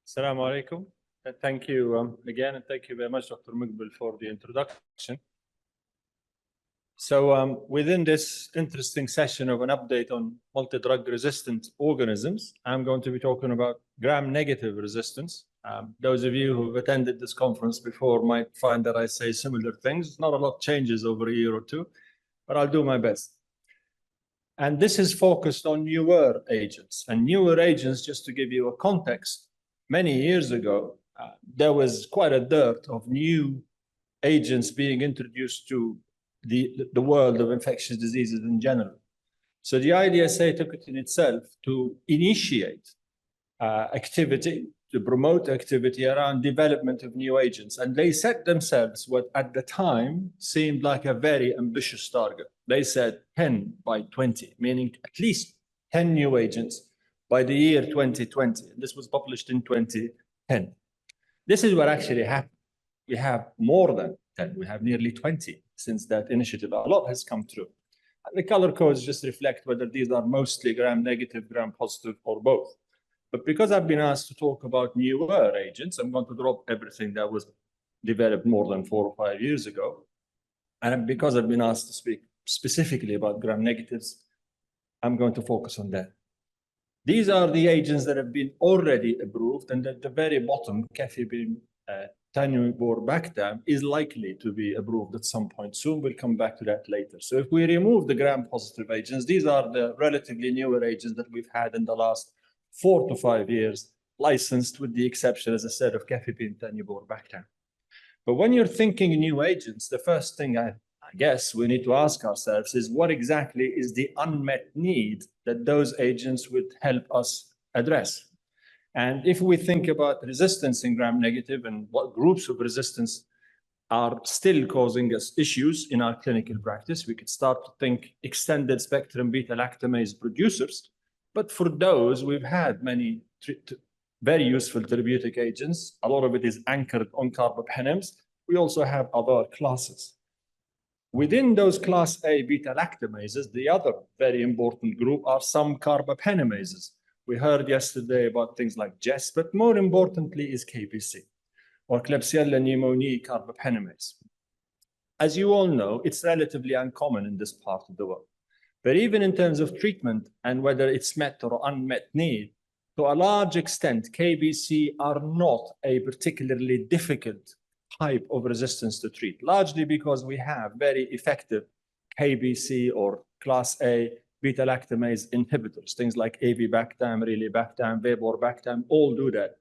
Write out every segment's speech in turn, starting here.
Assalamu alaikum. Thank you again, and thank you very much, Dr. Muqbil, for the introduction. So within this interesting session of an update on multi-drug resistant organisms, I'm going to be talking about gram-negative resistance. Those of you who've attended this conference before might find that I say similar things. Not a lot changes over a year or two, but I'll do my best. And this is focused on newer agents. And newer agents, just to give you a context, many years ago, there was quite a dearth of new agents being introduced to the world of infectious diseases in general. So the IDSA took it in itself to initiate activity, to promote activity around development of new agents. And they set themselves what at the time seemed like a very ambitious target. They said 10 by 20, meaning at least 10 new agents by the year 2020. This was published in 2010. This is what actually happened. We have more than 10. We have nearly 20 since that initiative. A lot has come through. And the color codes just reflect whether these are mostly gram-negative, gram-positive, or both. But because I've been asked to talk about newer agents, I'm going to drop everything that was developed more than 4 or 5 years ago. And because I've been asked to speak specifically about gram-negatives, I'm going to focus on that. These are the agents that have been already approved, and at the very bottom, cefepime, taniborbactam is likely to be approved at some point soon. We'll come back to that later. So if we remove the gram-positive agents, these are the relatively newer agents that we've had in the last 4 to 5 years, licensed with the exception, as I said, of cefepime, taniborbactam. But when you're thinking new agents, the first thing I guess we need to ask ourselves is what exactly is the unmet need that those agents would help us address? And if we think about resistance in gram-negative and what groups of resistance are still causing us issues in our clinical practice, we could start to think extended spectrum beta-lactamase producers. But for those, we've had many very useful therapeutic agents. A lot of it is anchored on carbapenems. We also have other classes. Within those class A beta-lactamases, the other very important group are some carbapenemases. We heard yesterday about things like JES, but more importantly is KBC, or Klebsiella pneumoniae carbapenemase. As you all know, it's relatively uncommon in this part of the world. But even in terms of treatment and whether it's met or unmet need, to a large extent, KBC are not a particularly difficult type of resistance to treat, largely because we have very effective KBC or class A beta-lactamase inhibitors, things like avibactam, rilibactam, vaborbactam, all do that.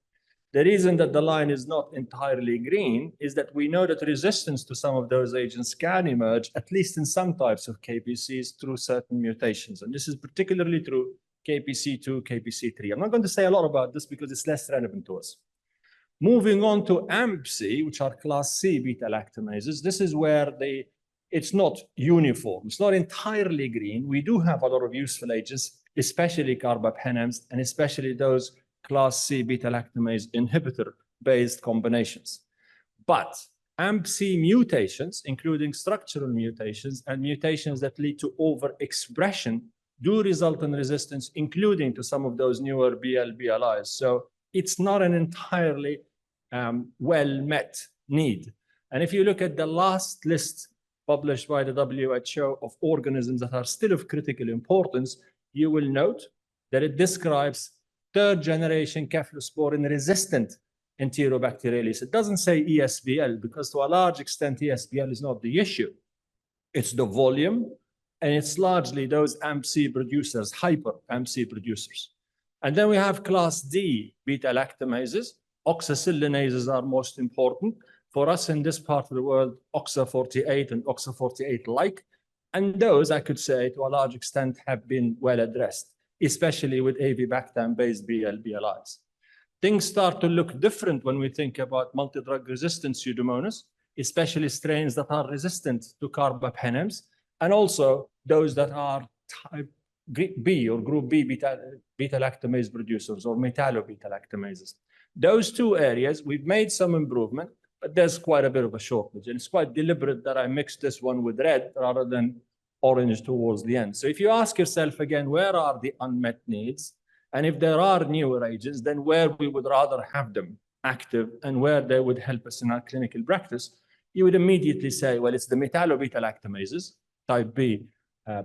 The reason that the line is not entirely green is that we know that resistance to some of those agents can emerge, at least in some types of KBCs, through certain mutations. And this is particularly true KPC2, KPC3. I'm not going to say a lot about this because it's less relevant to us. Moving on to AMPC, which are class C beta-lactamases, this is where it's not uniform. It's not entirely green. We do have a lot of useful agents, especially carbapenems, and especially those class C beta-lactamase inhibitor-based combinations. But AMPC mutations, including structural mutations and mutations that lead to overexpression, do result in resistance, including to some of those newer BLBLIs. So it's not an entirely well-met need. And if you look at the last list published by the WHO of organisms that are still of critical importance, you will note that it describes third-generation cephalosporin-resistant Enterobacterales. It doesn't say ESBL because to a large extent, ESBL is not the issue. It's the volume, and it's largely those AMPC producers, hyper-AMPC producers. And then we have class D beta-lactamases. Oxacillinases are most important. For us in this part of the world, OXA48 and OXA48-like. And those, I could say, to a large extent, have been well addressed, especially with avibactam-based BLBLIs. Things start to look different when we think about multi-drug resistant Pseudomonas, especially strains that are resistant to carbapenems, and also those that are type B or group B beta-lactamase producers or metallo-beta-lactamases. Those two areas, we've made some improvement, but there's quite a bit of a shortage. And it's quite deliberate that I mixed this one with red rather than orange towards the end. So if you ask yourself again, where are the unmet needs? And if there are newer agents, then where we would rather have them active and where they would help us in our clinical practice, you would immediately say, well, it's the metallo-beta-lactamases, type B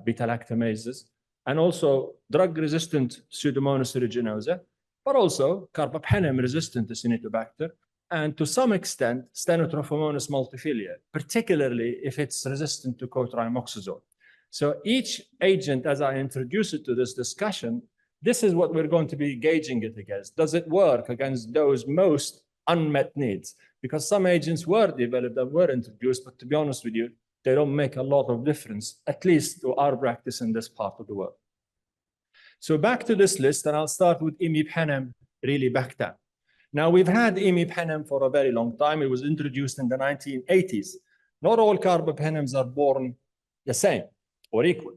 beta-lactamases, and also drug-resistant Pseudomonas aeruginosa, but also carbapenem-resistant Acinetobacter, and to some extent, Stenotrophomonas multifilia, particularly if it's resistant to cotrimoxazole. So each agent, as I introduce it to this discussion, this is what we're going to be gauging it against. Does it work against those most unmet needs? Because some agents were developed and were introduced, but to be honest with you, they don't make a lot of difference, at least to our practice in this part of the world. So back to this list, and I'll start with imipenem rilibactam. Now, we've had imipenem for a very long time. It was introduced in the 1980s. Not all carbapenems are born the same or equal.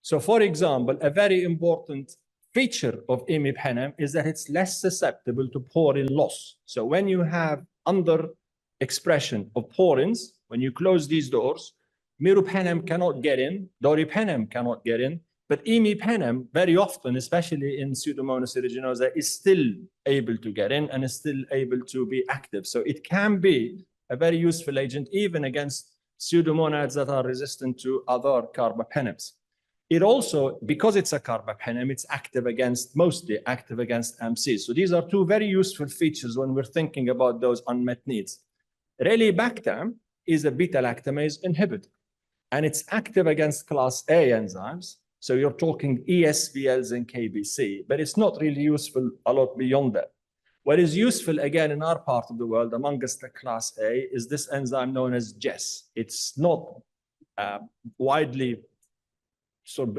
So, for example, a very important feature of imipenem is that it's less susceptible to porin loss. So when you have under expression of porins, when you close these doors, meropenem cannot get in, doripenem cannot get in, but imipenem very often, especially in Pseudomonas aeruginosa, is still able to get in and is still able to be active. So it can be a very useful agent even against pseudomonads that are resistant to other carbapenems. It also, because it's a carbapenem, it's mostly active against AMCs. So these are two very useful features when we're thinking about those unmet needs. Relibactam is a beta-lactamase inhibitor, and it's active against class A enzymes. So you're talking ESBLs and KBC, but it's not really useful a lot beyond that. What is useful, again, in our part of the world, amongst the class A, is this enzyme known as GES. It's not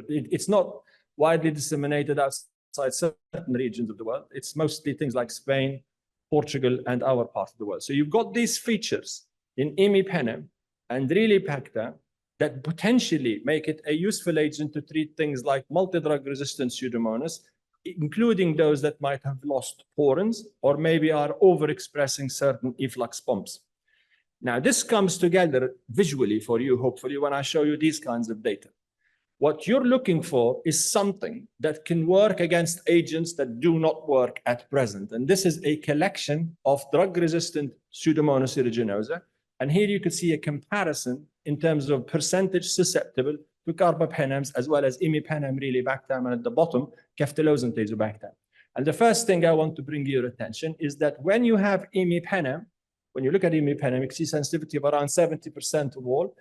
it's not widely disseminated outside certain regions of the world. It's mostly things like Spain, Portugal, and our part of the world. So you've got these features in imipenem and rilibactam that potentially make it a useful agent to treat things like multi-drug resistant Pseudomonas, including those that might have lost porins or maybe are overexpressing certain efflux pumps. Now, this comes together visually for you, hopefully, when I show you these kinds of data. What you're looking for is something that can work against agents that do not work at present. And this is a collection of drug-resistant Pseudomonas aeruginosa. And here you can see a comparison in terms of percentage susceptible to carbapenems as well as imipenem rilibactam, and at the bottom, ceftolozane tazobactam. And the first thing I want to bring your attention is that when you have imipenem, when you look at imipenem, you see sensitivity of around 70% of all.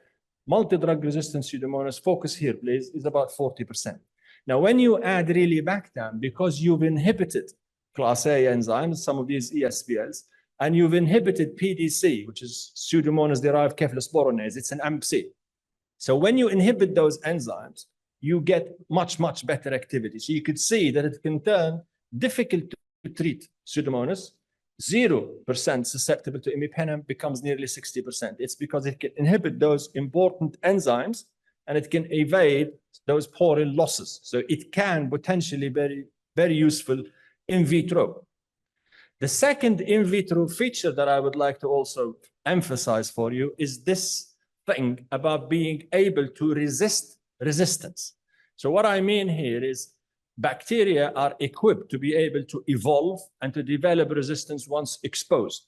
Multi-drug resistant Pseudomonas, focus here, please, is about 40%. Now, when you add rilibactam, because you've inhibited class A enzymes, some of these ESBLs, and you've inhibited PDC, which is Pseudomonas-derived cephalosporinase, it's an AMPC. So when you inhibit those enzymes, you get much, much better activity. So you could see that it can turn difficult to treat Pseudomonas 0% susceptible to imipenem becomes nearly 60%. It's because it can inhibit those important enzymes and it can evade those porin losses. So it can potentially be very useful in vitro. The second in vitro feature that I would like to also emphasize for you is this thing about being able to resist resistance. So what I mean here is bacteria are equipped to be able to evolve and to develop resistance once exposed.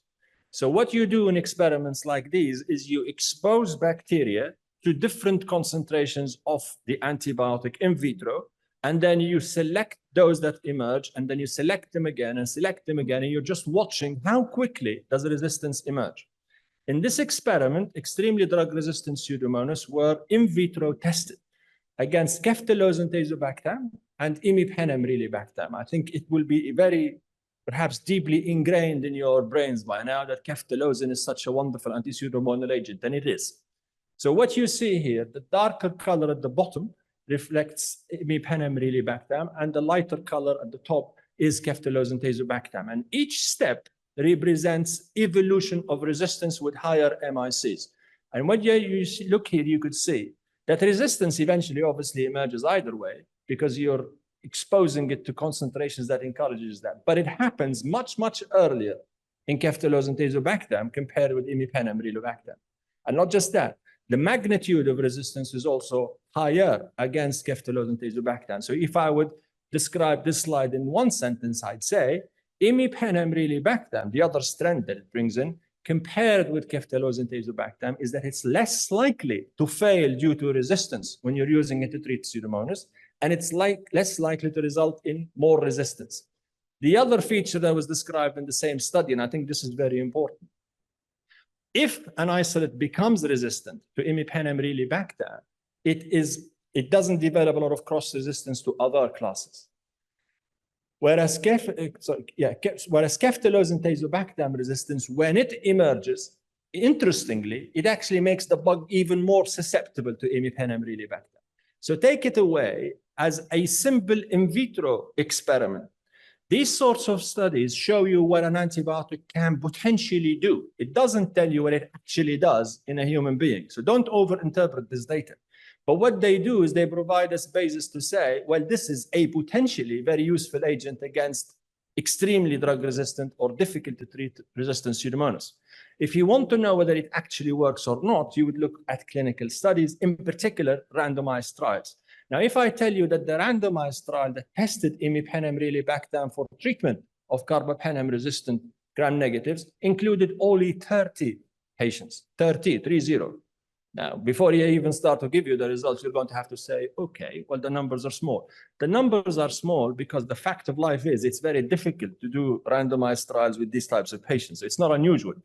So what you do in experiments like these is you expose bacteria to different concentrations of the antibiotic in vitro, and then you select those that emerge, and then you select them again and select them again, and you're just watching how quickly does the resistance emerge. In this experiment, extremely drug-resistant Pseudomonas were in vitro tested against ceftolozane tazobactam and imipenem rilibactam. I think it will be very, perhaps deeply ingrained in your brains by now that ceftolozane is such a wonderful anti-pseudomonal agent, and it is. So what you see here, the darker color at the bottom reflects imipenem rilibactam, and the lighter color at the top is ceftolozane tazobactam. And each step represents evolution of resistance with higher MICs. And when you look here, you could see that resistance eventually obviously emerges either way because you're exposing it to concentrations that encourages that. But it happens much, much earlier in ceftolozane tazobactam compared with imipenem rilibactam. And not just that, the magnitude of resistance is also higher against ceftolozane tazobactam. So if I would describe this slide in one sentence, I'd say imipenem-rilibactam, the other strand that it brings in, compared with ceftolozane tazobactam, is that it's less likely to fail due to resistance when you're using it to treat Pseudomonas, and it's less likely to result in more resistance. The other feature that was described in the same study, and I think this is very important, if an isolate becomes resistant to imipenem-rilibactam, it doesn't develop a lot of cross-resistance to other classes. Whereas ceftolozane tazobactam resistance, when it emerges, interestingly, it actually makes the bug even more susceptible to imipenem-rilibactam. So take it away as a simple in vitro experiment. These sorts of studies show you what an antibiotic can potentially do. It doesn't tell you what it actually does in a human being. So don't overinterpret this data. But what they do is they provide us basis to say, well, this is a potentially very useful agent against extremely drug-resistant or difficult to treat resistant Pseudomonas. If you want to know whether it actually works or not, you would look at clinical studies, in particular randomized trials. Now, if I tell you that the randomized trial that tested imipenem-rilibactam for treatment of carbapenem-resistant gram-negatives included only 30 patients, 30. Now, before you even start to give you the results, you're going to have to say, okay, well, the numbers are small. The numbers are small because the fact of life is it's very difficult to do randomized trials with these types of patients. It's not unusual.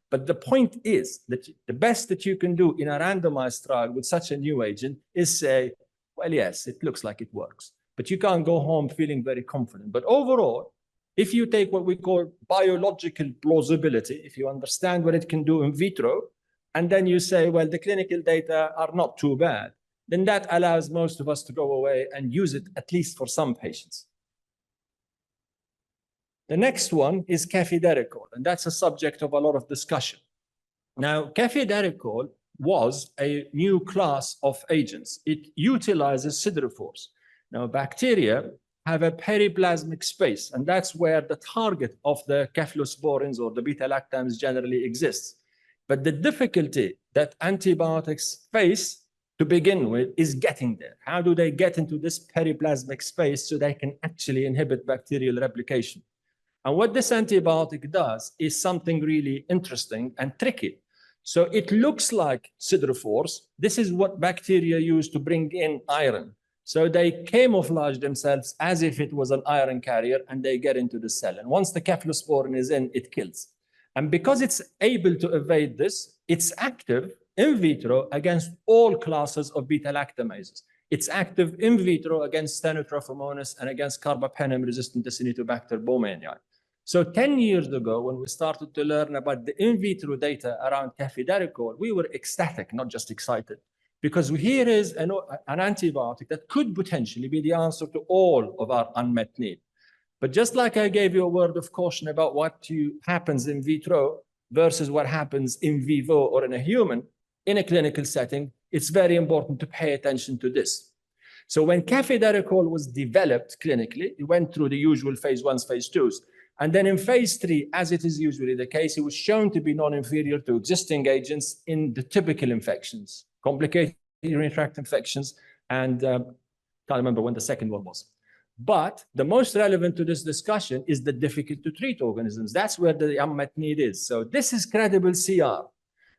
But the point is that the best that you can do in a randomized trial with such a new agent is say, well, yes, it looks like it works. But you can't go home feeling very confident. But overall, if you take what we call biological plausibility, if you understand what it can do in vitro, and then you say, well, the clinical data are not too bad, then that allows most of us to go away and use it at least for some patients. The next one is cefiderocol, and that's a subject of a lot of discussion. Now, cefiderocol was a new class of agents. It utilizes siderophores. Now, bacteria have a periplasmic space, and that's where the target of the cephalosporins or the beta-lactams generally exists. But the difficulty that antibiotics face to begin with is getting there. How do they get into this periplasmic space so they can actually inhibit bacterial replication? And what this antibiotic does is something really interesting and tricky. So it looks like siderophores. This is what bacteria use to bring in iron. So they camouflage themselves as if it was an iron carrier, and they get into the cell. And once the cephalosporin is in, it kills. And because it's able to evade this, it's active in vitro against all classes of beta-lactamases. It's active in vitro against Stenotrophomonas and against carbapenem-resistant Acinetobacter baumannii. So 10 years ago, when we started to learn about the in vitro data around cefiderocol, we were ecstatic, not just excited, because here is an antibiotic that could potentially be the answer to all of our unmet need. But just like I gave you a word of caution about what happens in vitro versus what happens in vivo or in a human, in a clinical setting, it's very important to pay attention to this. So when cefiderocol was developed clinically, it went through the usual phase 1s, phase 2s. And then in phase 3, as it is usually the case, it was shown to be non-inferior to existing agents in the typical infections, complicated urinary tract infections, and can't remember when the second one was. But the most relevant to this discussion is the difficult to treat organisms. That's where the unmet need is. So this is credible CR.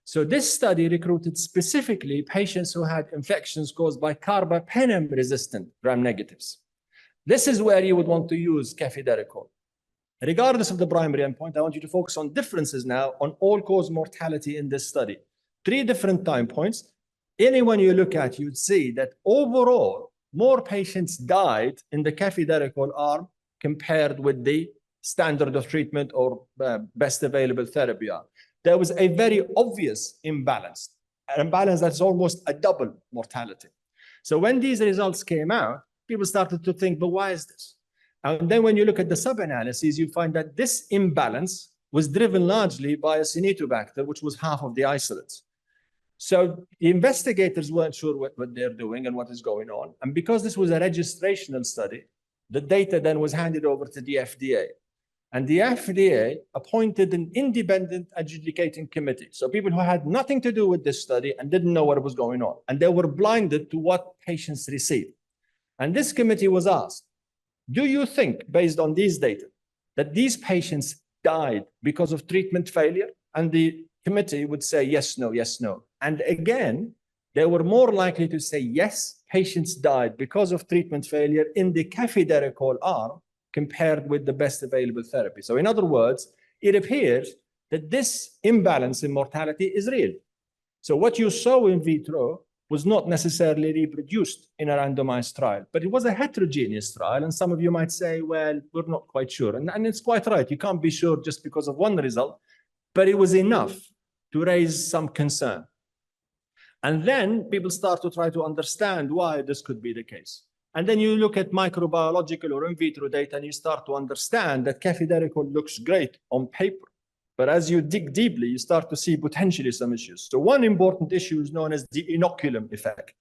So this study recruited specifically patients who had infections caused by carbapenem-resistant gram-negatives. This is where you would want to use cefiderocol. Regardless of the primary endpoint, I want you to focus on differences now on all-cause mortality in this study. 3 different time points. Anyone you look at, you'd see that overall, more patients died in the cefiderocol arm compared with the standard of treatment or best available therapy arm. There was a very obvious imbalance, an imbalance that's almost a double mortality. So when these results came out, people started to think, but why is this? And then when you look at the sub-analyses, you find that this imbalance was driven largely by Acinetobacter, which was half of the isolates. So the investigators weren't sure what they're doing and what is going on. And because this was a registrational study, the data then was handed over to the FDA. And the FDA appointed an independent adjudicating committee. So people who had nothing to do with this study and didn't know what was going on. And they were blinded to what patients received. And this committee was asked, Do you think, based on these data, that these patients died because of treatment failure? And the committee would say yes, no, yes, no. And again, they were more likely to say yes, patients died because of treatment failure in the cafidaricol arm compared with the best available therapy. So in other words, it appears that this imbalance in mortality is real. So what you saw in vitro was not necessarily reproduced in a randomized trial, but it was a heterogeneous trial. And some of you might say, well, we're not quite sure. And it's quite right. You can't be sure just because of one result, but it was enough to raise some concern. And then people start to try to understand why this could be the case. And then you look at microbiological or in vitro data and you start to understand that cafidaricol looks great on paper. But as you dig deeply, you start to see potentially some issues. So one important issue is known as the inoculum effect.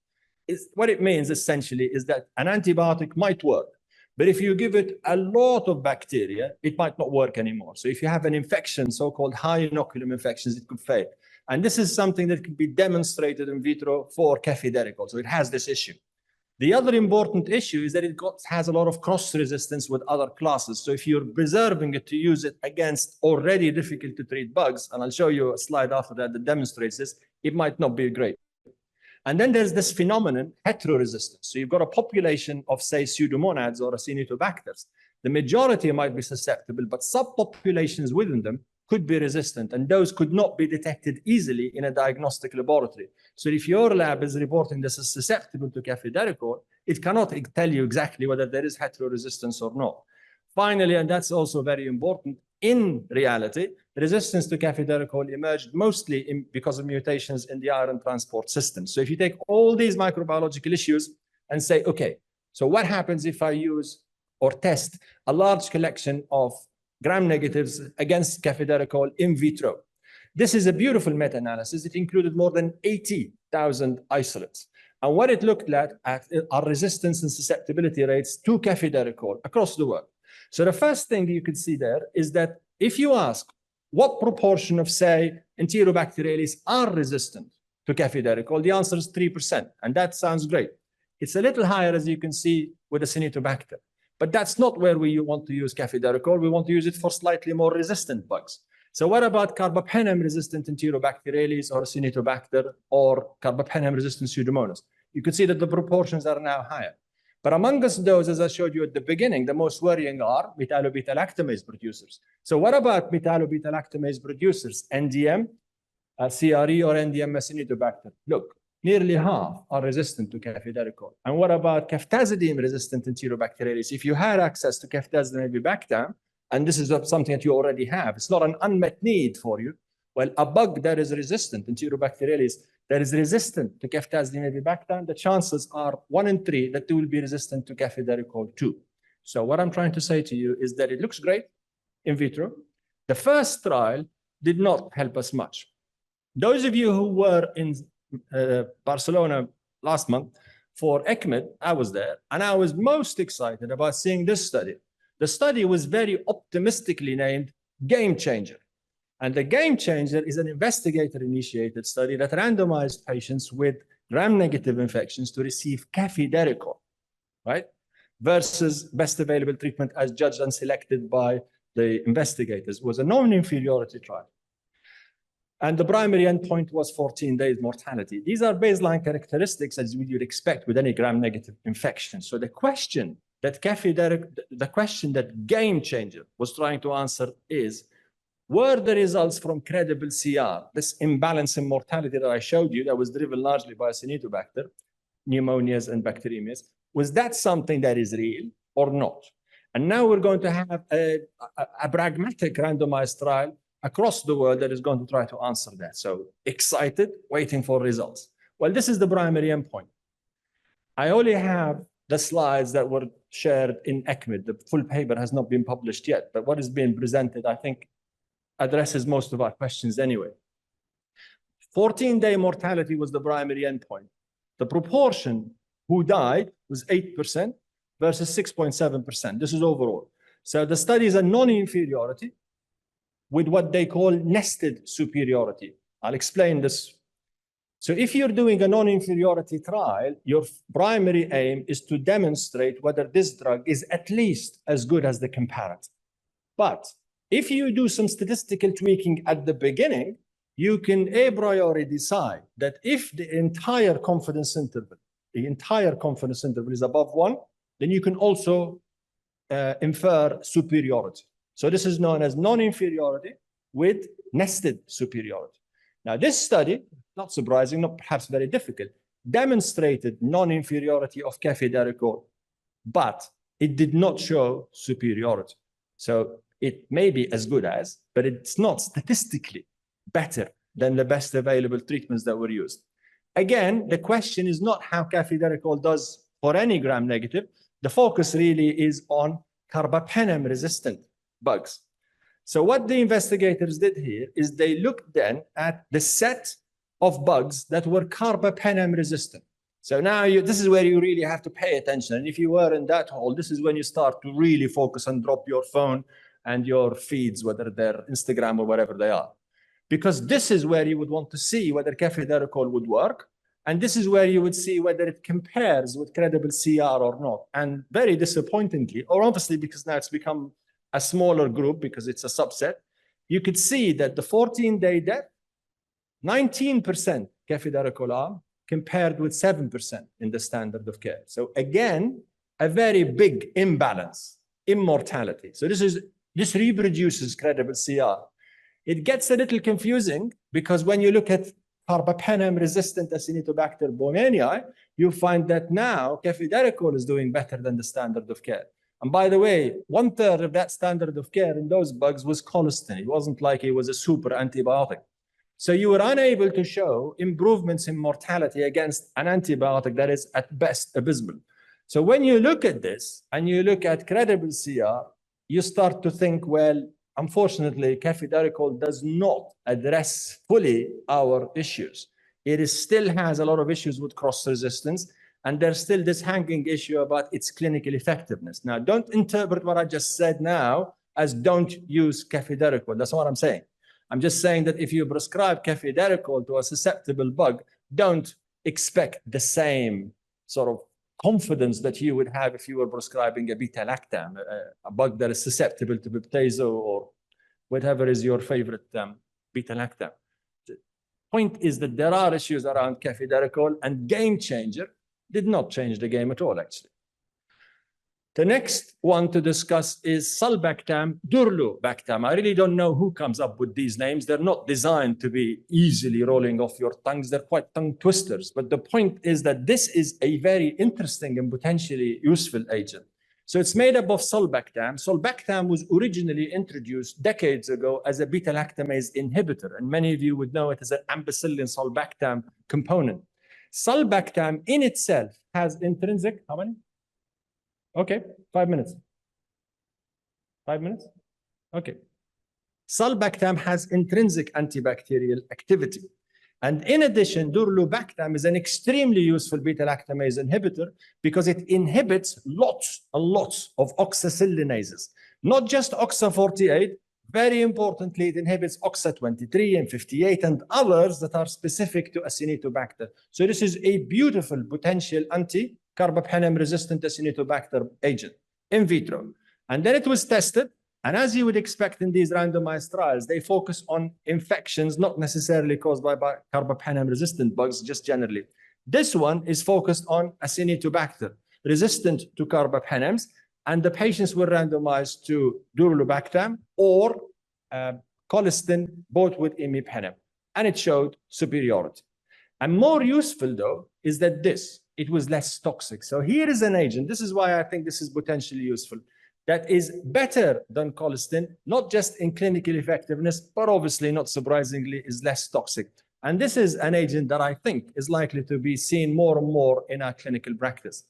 What it means essentially is that an antibiotic might work, but if you give it a lot of bacteria, it might not work anymore. So if you have an infection, so-called high inoculum infections, it could fail. And this is something that can be demonstrated in vitro for cafidaricol. So it has this issue. The other important issue is that it has a lot of cross-resistance with other classes. So if you're preserving it to use it against already difficult to treat bugs, and I'll show you a slide after that that demonstrates this, it might not be great. And then there's this phenomenon, heteroresistance. So you've got a population of, say, Pseudomonads or Acinetobacters. The majority might be susceptible, but subpopulations within them could be resistant, and those could not be detected easily in a diagnostic laboratory. So if your lab is reporting this as susceptible to cafidaricol, it cannot tell you exactly whether there is heteroresistance or not. Finally, and that's also very important, in reality, resistance to cafidaricol emerged mostly because of mutations in the iron transport system. So if you take all these microbiological issues and say, okay, so what happens if I use or test a large collection of gram-negatives against cafidaricol in vitro? This is a beautiful meta-analysis. It included more than 80,000 isolates. And what it looked at are resistance and susceptibility rates to cafidaricol across the world. So the first thing you could see there is that if you ask what proportion of, say, Enterobacteriales are resistant to cafidaricol, the answer is 3%. And that sounds great. It's a little higher, as you can see, with Acinetobacter. But that's not where we want to use cafidaricol. We want to use it for slightly more resistant bugs. So what about carbapenem-resistant Enterobacteriales or Acinetobacter or carbapenem-resistant Pseudomonas? You can see that the proportions are now higher. But amongst those, as I showed you at the beginning, the most worrying are metallo-beta-lactamase producers. So what about metallo-beta-lactamase producers, NDM, CRE, or NDM Acinetobacter? Look, nearly half are resistant to cafidaricol. And what about ceftazidime-resistant Enterobacteriales? If you had access to ceftazidime avibactam, and this is something that you already have, it's not an unmet need for you. Well, a bug that is resistant, Enterobacteriales, that is resistant to ceftazidime avibactam, the chances are 1 in 3 that they will be resistant to cafidaricol too. So what I'm trying to say to you is that it looks great in vitro. The first trial did not help us much. Those of you who were in Barcelona last month for ECCMID, I was there, and I was most excited about seeing this study. The study was very optimistically named Game Changer. And the Game Changer is an investigator-initiated study that randomized patients with gram-negative infections to receive cafidaricol, right? Versus best available treatment as judged and selected by the investigators. It was a non-inferiority trial. And the primary endpoint was 14 days mortality. These are baseline characteristics as you'd expect with any gram-negative infection. So the question that Game Changer was trying to answer is, were the results from credible CR, this imbalance in mortality that I showed you that was driven largely by Acinetobacter, pneumonias and bacteremias, was that something that is real or not? And now we're going to have a pragmatic randomized trial across the world that is going to try to answer that. So excited, waiting for results. Well, this is the primary endpoint. I only have the slides that were shared in ECCMID. The full paper has not been published yet, but what is being presented, I think, addresses most of our questions anyway. 14-day mortality was the primary endpoint. The proportion who died was 8% versus 6.7%. This is overall. So the study is a non-inferiority with what they call nested superiority. I'll explain this So if you're doing a non-inferiority trial, your primary aim is to demonstrate whether this drug is at least as good as the comparator. But if you do some statistical tweaking at the beginning, you can a priori decide that if the entire confidence interval is above 1, then you can also infer superiority. So this is known as non-inferiority with nested superiority. Now, this study, not surprising, not perhaps very difficult, demonstrated non-inferiority of cafidaricol, but it did not show superiority. So it may be as good as, but it's not statistically better than the best available treatments that were used. Again, the question is not how cafidaricol does for any gram-negative. The focus really is on carbapenem-resistant bugs. So what the investigators did here is they looked then at the set of bugs that were carbapenem-resistant. So now this is where you really have to pay attention. And if you were in that hole, this is when you start to really focus and drop your phone and your feeds, whether they're Instagram or whatever they are. Because this is where you would want to see whether cafidaricol would work. And this is where you would see whether it compares with credible CR or not. And very disappointingly, or obviously because now it's become a smaller group because it's a subset, you could see that the 14-day death, 19% cafidaricol arm compared with 7% in the standard of care. So again, a very big imbalance in mortality. So this reproduces credible CR. It gets a little confusing because when you look at carbapenem-resistant Acinetobacter baumannii, you find that now cafidaricol is doing better than the standard of care. And by the way, 1/3 of that standard of care in those bugs was colistin. It wasn't like it was a super antibiotic. So you were unable to show improvements in mortality against an antibiotic that is at best abysmal. So when you look at this and you look at credible CR, you start to think, well, unfortunately, cafidaricol does not address fully our issues. It still has a lot of issues with cross-resistance, and there's still this hanging issue about its clinical effectiveness. Now, don't interpret what I just said now as don't use cafidaricol. That's not what I'm saying. I'm just saying that if you prescribe cafidaricol to a susceptible bug, don't expect the same sort of confidence that you would have if you were prescribing a beta-lactam, a bug that is susceptible to Beptazo or whatever is your favorite beta-lactam. The point is that there are issues around cafidaricol, and Game Changer did not change the game at all, actually. The next one to discuss is sulbactam, durlobactam. I really don't know who comes up with these names. They're not designed to be easily rolling off your tongues. They're quite tongue twisters. But the point is that this is a very interesting and potentially useful agent. So it's made up of sulbactam. Sulbactam was originally introduced decades ago as a beta-lactamase inhibitor. And many of you would know it as an ampicillin sulbactam component. Sulbactam in itself has intrinsic, how many? Okay, 5 minutes. 5 minutes? Okay. Sulbactam has intrinsic antibacterial activity. And in addition, durlobactam is an extremely useful beta-lactamase inhibitor because it inhibits lots and lots of oxacillinases, not just OXA48. Very importantly, it inhibits OXA23 and 58 and others that are specific to Acinetobacter. So this is a beautiful potential anti-carbapenem-resistant Acinetobacter agent in vitro. And then it was tested. And as you would expect in these randomized trials, they focus on infections not necessarily caused by carbapenem-resistant bugs, just generally. This one is focused on Acinetobacter, resistant to carbapenems, and the patients were randomized to durlobactam or colistin, both with imipenem, and it showed superiority. And more useful, though, is that it was less toxic. So here is an agent, this is why I think this is potentially useful, that is better than colistin, not just in clinical effectiveness, but obviously, not surprisingly, is less toxic. And this is an agent that I think is likely to be seen more and more in our clinical practice.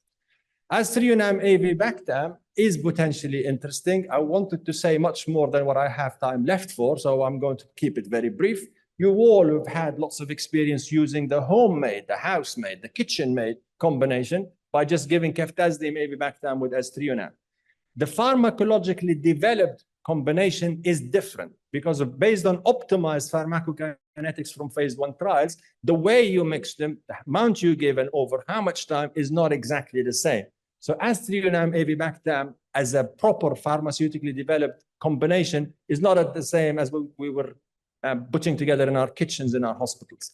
Aztreonam-avibactam is potentially interesting. I wanted to say much more than what I have time left for, so I'm going to keep it very brief. You all have had lots of experience using the homemade, the house-made, the kitchen-made combination by just giving ceftazidime-avibactam with aztreonam. The pharmacologically developed combination is different because based on optimized kinetics from phase 1 trials, the way you mix them, the amount you give and over how much time is not exactly the same. So aztreonam avibactam as a proper pharmaceutically developed combination is not the same as we were putting together in our kitchens in our hospitals.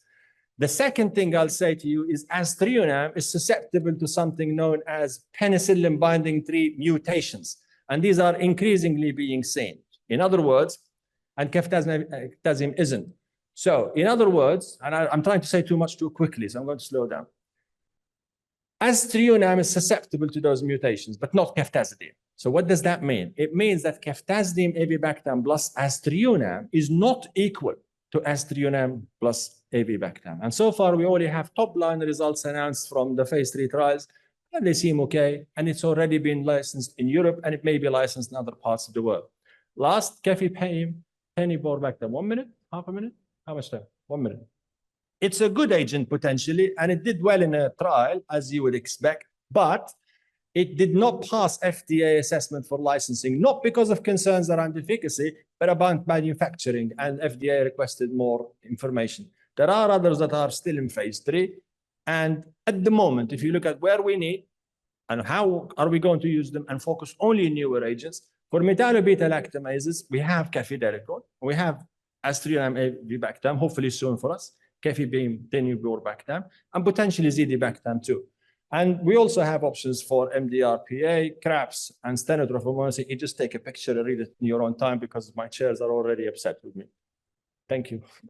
The second thing I'll say to you is aztreonam is susceptible to something known as penicillin binding tree mutations. And these are increasingly being seen. In other words, and ceftazim isn't. So in other words, and I'm trying to say too much too quickly, so I'm going to slow down. Aztreonam is susceptible to those mutations, but not ceftazidime. So what does that mean? It means that ceftazidime avibactam plus aztreonam is not equal to aztreonam plus avibactam. And so far, we already have top-line results announced from the phase 3 trials, and they seem okay, and it's already been licensed in Europe, and it may be licensed in other parts of the world. Last, penibarbactam. 1 minute? Half a minute? How much time? 1 minute. It's a good agent potentially, and it did well in a trial, as you would expect, but it did not pass FDA assessment for licensing, not because of concerns around efficacy, but about manufacturing, and FDA requested more information. There are others that are still in phase 3, and at the moment, if you look at where we need and how are we going to use them and focus only on newer agents, for metallo-beta-lactamases, we have cafidericol, we have aztreonam avibactam, hopefully soon for us, cefepime, penibarbactam, and potentially zidibactam too. And we also have options for MDRPA, CRAPS, and stenotrophomonas. You just take a picture and read it in your own time because my chairs are already upset with me. Thank you.